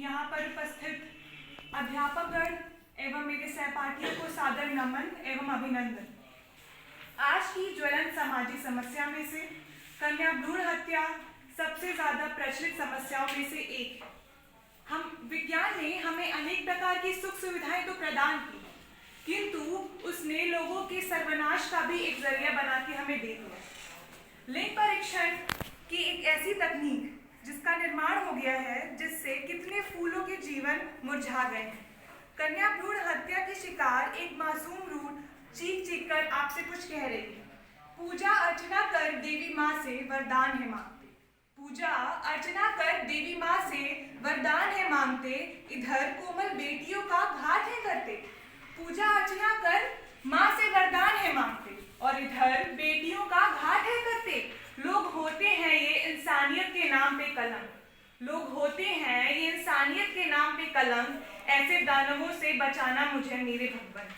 यहाँ पर उपस्थित अध्यापकगण एवं मेरे सहपाठियों को सादर नमन एवं अभिनंदन। आज की ज्वलंत सामाजिक समस्या में से कन्या भ्रूण हत्या सबसे ज्यादा प्रचलित समस्याओं में से एक है। विज्ञान ने हमें अनेक प्रकार की सुख सुविधाएं तो प्रदान की, किंतु उसने लोगों के सर्वनाश का भी एक जरिया बना के हमें दे दिया। लिंग परीक्षण की एक ऐसी तकनीक जिसका निर्माण हो गया है, जिससे कितने फूलों के जीवन मुरझा गए हैं। कन्या भ्रूण हत्या के शिकार एक मासूम भ्रूण चीख चीख कर आपसे कुछ कह रही है। पूजा अर्चना कर देवी माँ से वरदान है मांगते। पूजा अर्चना कर देवी माँ से वरदान है मांगते, इधर कोमल बेटियों का घात है करते। पूजा अर्चना कर माँ से वरदान है मांगते और इधर बेटियों का घात है करते। लोग होते हैं ये इंसानियत के नाम पे कलंक। लोग होते हैं ये इंसानियत के नाम पे कलंक। ऐसे दानवों से बचाना मुझे मेरे भगवान।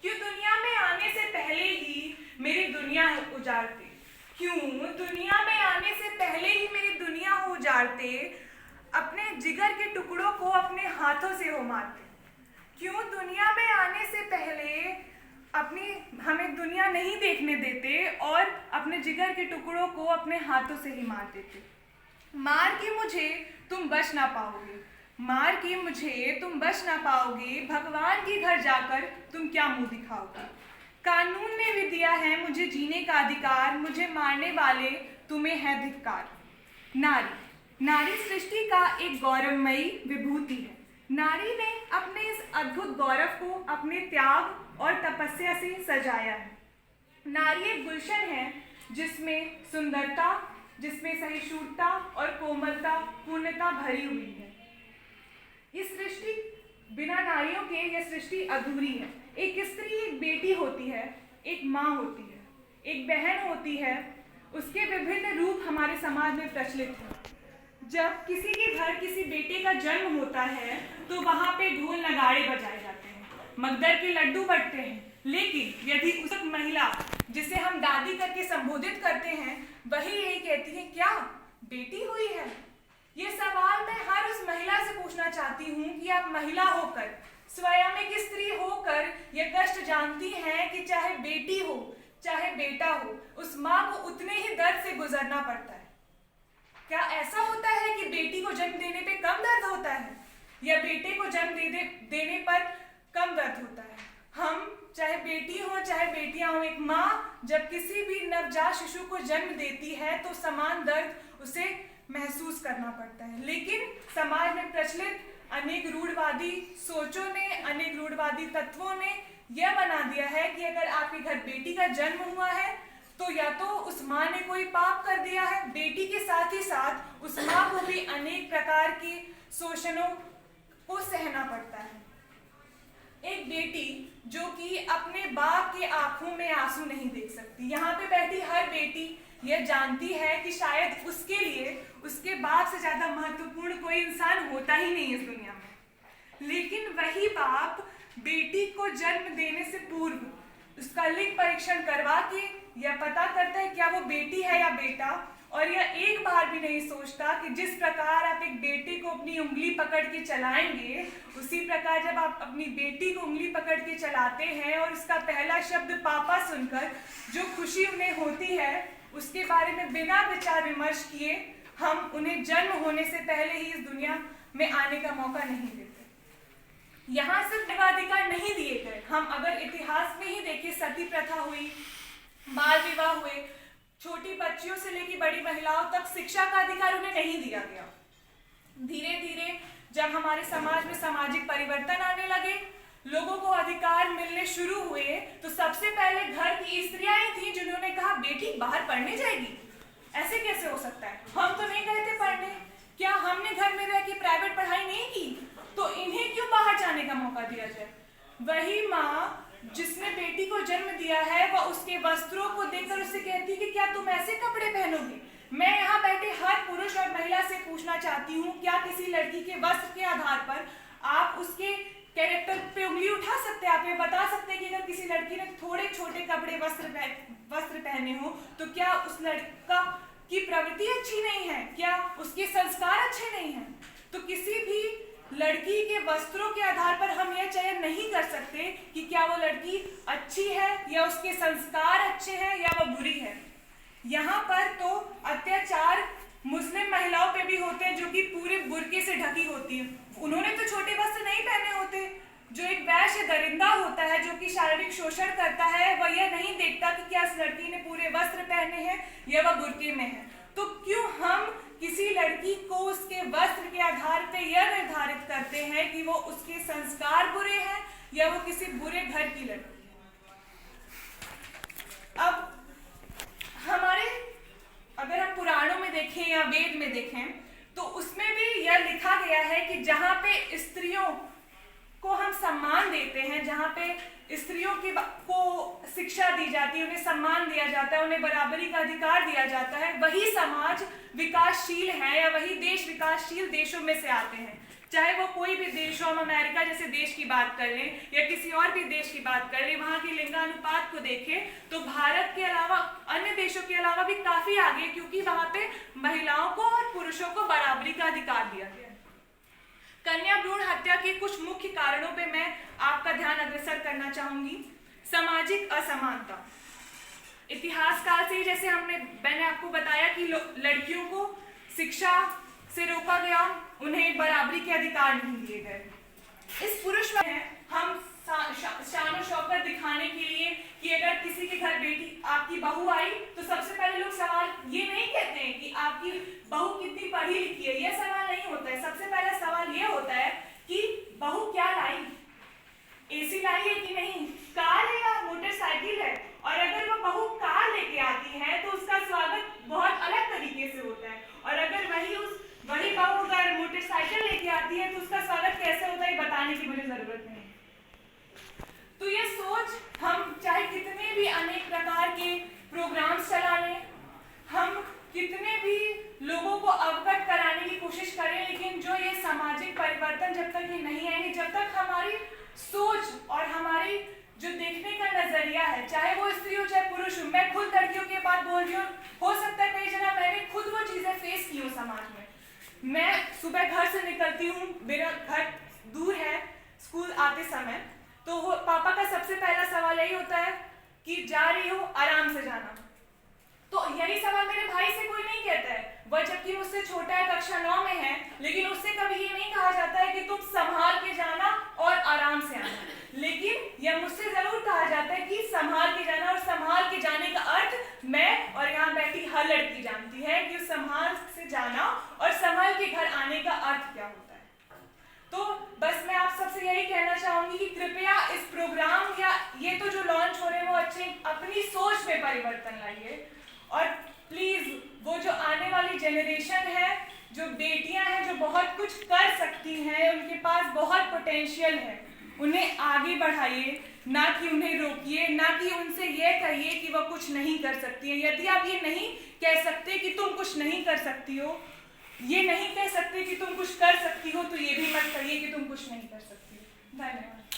क्यों दुनिया में आने से पहले ही मेरी दुनिया उजाड़ते? क्यों दुनिया में आने से पहले ही मेरी दुनिया उजाड़ते? अपने जिगर के टुकड़ों को अपने हाथों से हो मारते। क्यों दुनिया में आने से पहले हमें दुनिया नहीं देखने देते और अपने जिगर के टुकड़ों को अपने हाथों से ही मार देते। मार के मुझे तुम बच ना पाओगे, मार के मुझे तुम बच ना पाओगे। भगवान के घर जाकर तुम क्या मुंह दिखाओगे? कानून ने भी दिया है मुझे जीने का अधिकार, मुझे मारने वाले तुम्हें है धिक्कार। नारी सृष्टि का एक गौरवमयी विभूति है। नारी ने अपने इस अद्भुत गौरव को अपने त्याग और तपस्या से सजाया है। नारी एक गुलशन है जिसमें सुंदरता, जिसमें सहिष्णुता और कोमलता, पूर्णता भरी हुई है। इस सृष्टि बिना नारियों के यह सृष्टि अधूरी है। एक स्त्री एक बेटी होती है, एक माँ होती है, एक बहन होती है। उसके विभिन्न रूप हमारे समाज में प्रचलित हैं। जब किसी के घर किसी बेटे का जन्म होता है तो वहाँ पे ढोल नगाड़े बजाए जाते हैं, मगदर के लड्डू बंटते हैं। लेकिन यदि उस महिला जिसे हम दादी करके संबोधित करते हैं, वही यही कहती है, क्या बेटी हुई है? ये सवाल मैं हर उस महिला से पूछना चाहती हूँ कि आप महिला होकर, स्वयं एक स्त्री होकर यह कष्ट जानती हैं कि चाहे बेटी हो चाहे बेटा हो, उस माँ को उतने ही दर्द से गुजरना पड़ता है। क्या ऐसा होता है कि बेटी को जन्म देने पे कम दर्द होता है या बेटे को जन्म देने पर कम दर्द होता है? हम चाहे बेटी हो चाहे बेटियां हो, एक माँ जब किसी भी नवजात शिशु को जन्म देती है तो समान दर्द उसे महसूस करना पड़ता है। लेकिन समाज में प्रचलित अनेक रूढ़वादी सोचों ने, अनेक रूढ़वादी तत्वों ने यह बना दिया है कि अगर आपके घर बेटी का जन्म हुआ है तो या तो उस माँ ने कोई पाप कर दिया है, बेटी के साथ ही साथ उस माँ को भी अनेक प्रकार के शोषणों को सहना पड़ता है। एक बेटी जो कि अपने बाप के आंखों में आंसू नहीं देख सकती। यहाँ पे बैठी हर बेटी यह जानती है कि शायद उसके लिए उसके बाप से ज्यादा महत्वपूर्ण कोई इंसान होता ही नहीं इस दुनिया में। लेकिन वही बाप बेटी को जन्म देने से पूर्व उसका लिंग परीक्षण करवा के यह पता करता है क्या वो बेटी है या बेटा, और यह एक बार भी नहीं सोचता कि जिस प्रकार आप एक बेटे को अपनी उंगली पकड़ के चलाएंगे, उसी प्रकार जब आप अपनी बेटी को उंगली पकड़ के चलाते हैं और उसका पहला शब्द पापा सुनकर जो खुशी उन्हें होती है, उसके बारे में बिना विचार विमर्श किए हम उन्हें जन्म होने से पहले ही इस दुनिया में आने का मौका नहीं देते। यहाँ सिर्फ अधिकार नहीं दिए गए, हम अगर इतिहास में ही देखें, सती प्रथा हुई, बाल विवाह हुए, छोटी बच्चियों से लेकर बड़ी महिलाओं तक शिक्षा का अधिकार उन्हें नहीं दिया गया। धीरे धीरे जब हमारे समाज में सामाजिक परिवर्तन आने लगे, लोगों को अधिकार मिलने शुरू हुए, तो सबसे पहले घर की स्त्रियां ही थी जिन्होंने कहा बेटी बाहर पढ़ने जाएगी। ऐसे कैसे हो सकता है? हम तो नहीं गए थे पढ़ने। क्या हमने घर में रह के प्राइवेट पढ़ाई नहीं की? तो इन्हें क्यों बाहर जाने का मौका दिया जाए? वही माँ जिसने बेटी को जन्म दिया है वह उसके वस्त्रों को देखकर उससे कहती कि क्या तुम ऐसे कपड़े पहनोगी? मैं यहाँ बैठे हर पुरुष और महिला से पूछना चाहती हूँ, क्या किसी लड़की के वस्त्र के आधार पर आप उसके कैरेक्टर पे उंगली उठा सकते हैं? आप ये बता सकते हैं कि अगर किसी लड़की ने थोड़े छोटे कपड़े वस्त्र पहने हो तो क्या उस लड़का की प्रवृत्ति अच्छी नहीं है? क्या उसके संस्कार अच्छे नहीं हैं? तो किसी भी लड़की के वस्त्रों के आधार पर हम यह चयन नहीं कर सकते कि क्या वो लड़की अच्छी है या उसके संस्कार अच्छे हैं या वो बुरी है। यहाँ पर तो अत्याचार मुस्लिम महिलाओं पे भी होते हैं जो कि पूरे बुर्के से ढकी होती है। उन्होंने तो छोटे वस्त्र नहीं पहने होते। जो एक वैश्य दरिंदा होता है जो कि शारीरिक शोषण करता है, वह यह नहीं देखता कि क्या इस लड़की ने पूरे वस्त्र पहने हैं या वह बुर्के में है। तो क्यों हम किसी लड़की को उसके वस्त्र के आधार पर यह निर्धारित करते हैं कि वो उसके संस्कार बुरे हैं या वो किसी बुरे घर की लड़की है। अब हमारे अगर हम पुराणों में देखें या वेद में देखें तो उसमें भी यह लिखा गया है कि जहाँ पे स्त्रियों को हम सम्मान देते हैं, जहाँ पे स्त्रियों को शिक्षा दी जाती है, उन्हें सम्मान दिया जाता है, उन्हें बराबरी का अधिकार दिया जाता है, वही समाज विकासशील है या वही देश विकासशील देशों में से आते हैं। चाहे वो कोई भी देश हो, हम अमेरिका जैसे देश की बात कर लें या किसी और भी देश की बात कर लें, वहाँ के लिंगानुपात को देखें तो भारत के अलावा अन्य देशों के अलावा भी काफी आगे, क्योंकि वहाँ पे महिलाओं को और पुरुषों को बराबरी का अधिकार दिया गया है। कन्या भ्रूण हत्या के कुछ मुख्य कारणों पे मैं आपका ध्यान अग्रसर करना चाहूंगी। सामाजिक असमानता। इतिहास काल से जैसे मैंने आपको बताया कि लड़कियों को शिक्षा से रोका गया, उन्हें बराबरी के अधिकार नहीं दिए गए। इस पुरुष में हम शान और शौकत दिखाने के लिए कि अगर किसी के घर बेटी आपकी बहू आई तो सबसे पहले लोग सवाल ये नहीं कहते हैं कि आपकी बहू कितनी पढ़ी लिखी है, यह सवाल नहीं होता है। सबसे पहला सवाल यह होता है कि बहू क्या लाई, एसी लाई है कि नहीं, कार है या मोटरसाइकिल है। और अगर वो बहू कार लेके आती है तो उसका स्वागत बहुत अलग तरीके से होता है, और अगर वही बहू अगर मोटरसाइकिल लेके आती है तो उसका स्वागत कैसे होता है बताने की मुझे जरूरत नहीं। तो ये सोच हम चाहे कितने भी अनेक प्रकार के प्रोग्राम्स चला लें, हम कितने भी लोगों को अवगत कराने की कोशिश करें, लेकिन जो ये सामाजिक परिवर्तन जब तक ये नहीं आएंगे, जब तक हमारी सोच और हमारी जो देखने का नजरिया है, चाहे वो स्त्री हो चाहे पुरुष हो, मैं खुद लड़कियों की बात बोल रही हूँ, हो सकता है कई जगह मैंने खुद वो चीजें फेस की हो समाज में। मैं सुबह घर से निकलती हूँ, मेरा घर दूर है, स्कूल आते समय तो पापा का सबसे पहला सवाल यही होता है कि जा रही हो, आराम से जाना। तो यही सवाल मेरे भाई से कोई नहीं कहता है, वह जबकि मुझसे छोटा है, कक्षा 9 में है, लेकिन उससे कभी ये नहीं कहा जाता है कि तुम संभाल के जाना और आराम से आना। लेकिन यह मुझसे जरूर कहा जाता है कि संभाल के जाना, और संभाल के जाने का अर्थ मैं और यहाँ बैठी हर लड़की जानती है कि संभाल से जाना और संभाल के घर आने का अर्थ क्या होता है। तो बस मैं आप सबसे यही कहना चाहूंगी कि कृपया इस प्रोग्राम या ये तो जो लॉन्च हो रहे हैं वो अच्छे अपनी सोच में परिवर्तन लाइए, और प्लीज वो जो आने वाली जनरेशन है, जो बेटियां हैं जो बहुत कुछ कर सकती हैं, उनके पास बहुत पोटेंशियल है, उन्हें आगे बढ़ाइए, ना कि उन्हें रोकिए, ना कि उनसे यह कहिए कि वह कुछ नहीं कर सकती है। यदि आप ये नहीं कह सकते कि तुम कुछ नहीं कर सकती हो, ये नहीं कह सकते कि तुम कुछ कर सकती हो, तो ये भी मत कहिए कि तुम कुछ नहीं कर सकती हो। धन्यवाद।